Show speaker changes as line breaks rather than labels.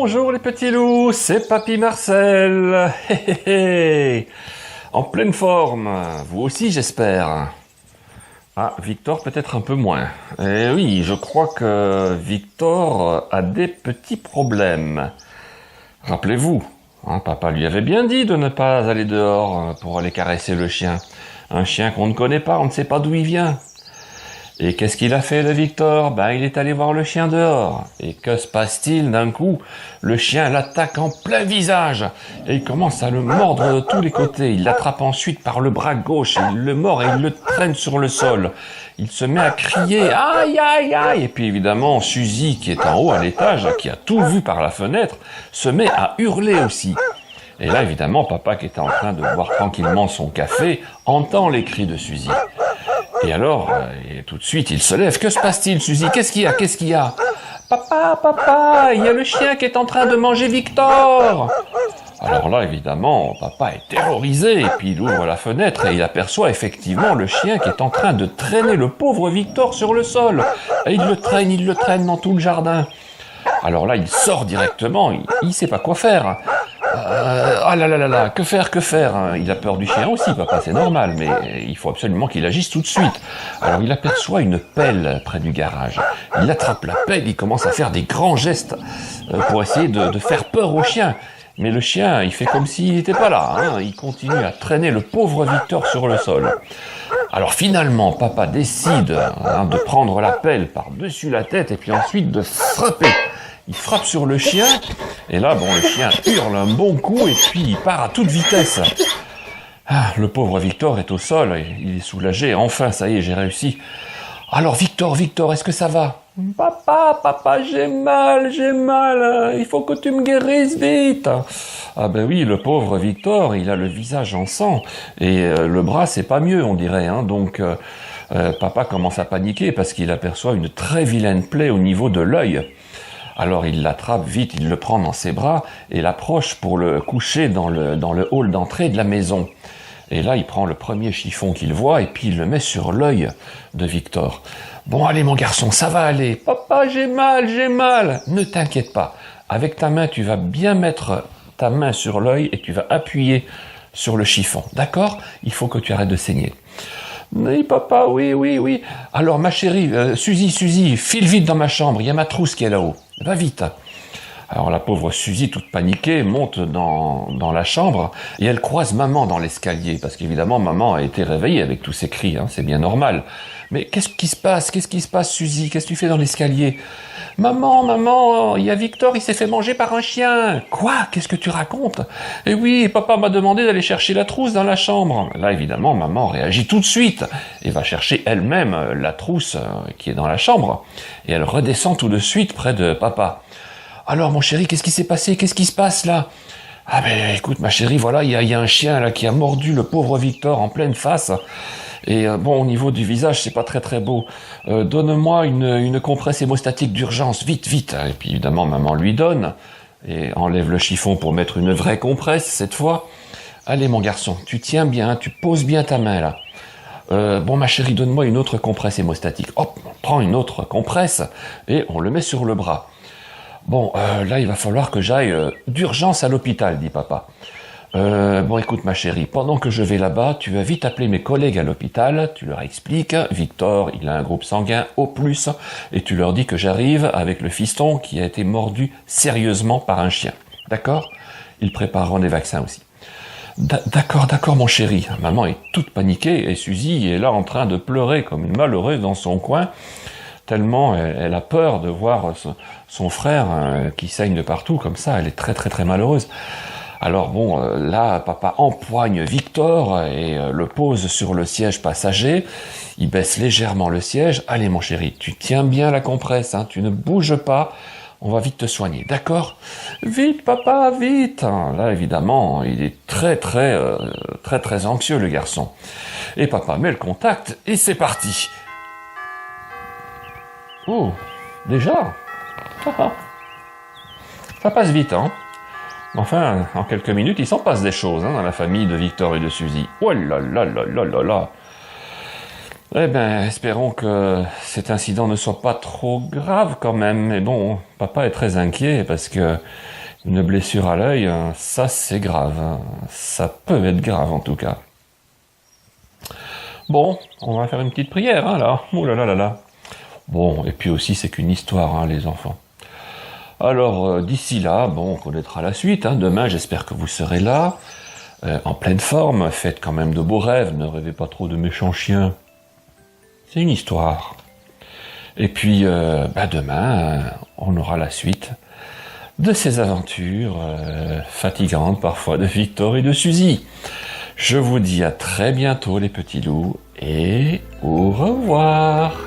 Bonjour les petits loups, c'est Papy Marcel. En pleine forme, vous aussi j'espère. Ah, Victor peut-être un peu moins. Eh oui, je crois que Victor a des petits problèmes. Rappelez-vous, papa lui avait bien dit de ne pas aller dehors pour aller caresser le chien. Un chien qu'on ne connaît pas, on ne sait pas d'où il vient. Et qu'est-ce qu'il a fait, le Victor? Il est allé voir le chien dehors. Et que se passe-t-il d'un coup? Le chien l'attaque en plein visage. Et il commence à le mordre de tous les côtés. Il l'attrape ensuite par le bras gauche. Il le mord et il le traîne sur le sol. Il se met à crier « Aïe, aïe, aïe !» Et puis évidemment, Suzy, qui est en haut à l'étage, qui a tout vu par la fenêtre, se met à hurler aussi. Et là, évidemment, papa, qui était en train de boire tranquillement son café, entend les cris de Suzy. Et alors, tout de suite, il se lève. Que se passe-t-il, Suzy? Qu'est-ce qu'il y a? Qu'est-ce qu'il y a? Papa, il y a le chien qui est en train de manger Victor. Alors là, évidemment, papa est terrorisé, et puis il ouvre la fenêtre et il aperçoit effectivement le chien qui est en train de traîner le pauvre Victor sur le sol. Et il le traîne dans tout le jardin. Alors là, il sort directement, il sait pas quoi faire. Ah là là là là, que faire? Il a peur du chien aussi, papa, c'est normal, mais il faut absolument qu'il agisse tout de suite. Alors il aperçoit une pelle près du garage. Il attrape la pelle, il commence à faire des grands gestes pour essayer de faire peur au chien. Mais le chien, il fait comme s'il n'était pas là, il continue à traîner le pauvre Victor sur le sol. Alors finalement, papa décide de prendre la pelle par-dessus la tête et puis ensuite de frapper. Il frappe sur le chien, et là, le chien hurle un bon coup, et puis il part à toute vitesse. Ah, le pauvre Victor est au sol, il est soulagé, enfin, ça y est, j'ai réussi. Alors Victor, est-ce que ça va? Papa, j'ai mal, il faut que tu me guérisses vite. Ah ben oui, le pauvre Victor, il a le visage en sang, et le bras, c'est pas mieux, on dirait, donc... papa commence à paniquer, parce qu'il aperçoit une très vilaine plaie au niveau de l'œil. Alors il l'attrape vite, il le prend dans ses bras et l'approche pour le coucher dans le hall d'entrée de la maison. Et là, il prend le premier chiffon qu'il voit et puis il le met sur l'œil de Victor. Bon, allez mon garçon, ça va aller. Papa, j'ai mal. Ne t'inquiète pas. Avec ta main, tu vas bien mettre ta main sur l'œil et tu vas appuyer sur le chiffon. D'accord? Il faut que tu arrêtes de saigner. Oui, papa, oui. Alors, ma chérie, Suzy, file vite dans ma chambre, il y a ma trousse qui est là-haut. Va vite. Alors, la pauvre Suzy, toute paniquée, monte dans la chambre et elle croise maman dans l'escalier, parce qu'évidemment, maman a été réveillée avec tous ces cris, c'est bien normal. Mais qu'est-ce qui se passe, Suzy? Qu'est-ce que tu fais dans l'escalier? Maman, il y a Victor, il s'est fait manger par un chien. Quoi? Qu'est-ce que tu racontes? Eh oui, papa m'a demandé d'aller chercher la trousse dans la chambre. Là, évidemment, maman réagit tout de suite et va chercher elle-même la trousse qui est dans la chambre. Et elle redescend tout de suite près de papa. Alors, mon chéri, qu'est-ce qui s'est passé? Qu'est-ce qui se passe là? Ah ben, écoute, ma chérie, voilà, il y a un chien là qui a mordu le pauvre Victor en pleine face. Et au niveau du visage, c'est pas très beau. Donne-moi une compresse hémostatique d'urgence, vite. Et puis évidemment, maman lui donne et enlève le chiffon pour mettre une vraie compresse cette fois. Allez mon garçon, tu tiens bien, tu poses bien ta main là. Ma chérie, donne-moi une autre compresse hémostatique. Hop, on prend une autre compresse et on le met sur le bras. Là, il va falloir que j'aille d'urgence à l'hôpital, dit papa. Écoute ma chérie, pendant que je vais là-bas, tu vas vite appeler mes collègues à l'hôpital, tu leur expliques, Victor, il a un groupe sanguin O+, et tu leur dis que j'arrive avec le fiston qui a été mordu sérieusement par un chien. D'accord? Ils prépareront des vaccins aussi. D'accord mon chéri. Maman est toute paniquée et Suzy est là en train de pleurer comme une malheureuse dans son coin, tellement elle a peur de voir son frère qui saigne de partout, comme ça, elle est très malheureuse. Alors là, papa empoigne Victor et le pose sur le siège passager. Il baisse légèrement le siège. Allez mon chéri, tu tiens bien la compresse, tu ne bouges pas. On va vite te soigner, d'accord? Vite papa, vite. Là évidemment, il est très anxieux le garçon. Et papa met le contact et c'est parti. Oh, déjà? Ça passe vite, Enfin, en quelques minutes, il s'en passe des choses dans la famille de Victor et de Suzy. Oh là là. Eh ben, espérons que cet incident ne soit pas trop grave quand même. Mais bon, papa est très inquiet parce que une blessure à l'œil, ça c'est grave, hein. Ça peut être grave en tout cas. Bon, on va faire une petite prière, hein, là. Ouh là là là là. Bon, et puis aussi c'est qu'une histoire, hein, les enfants. Alors, d'ici là, bon, on connaîtra la suite, hein. Demain, j'espère que vous serez là, en pleine forme. Faites quand même de beaux rêves, ne rêvez pas trop de méchants chiens. C'est une histoire. Et puis, demain, on aura la suite de ces aventures fatigantes parfois de Victor et de Suzy. Je vous dis à très bientôt les petits loups et au revoir.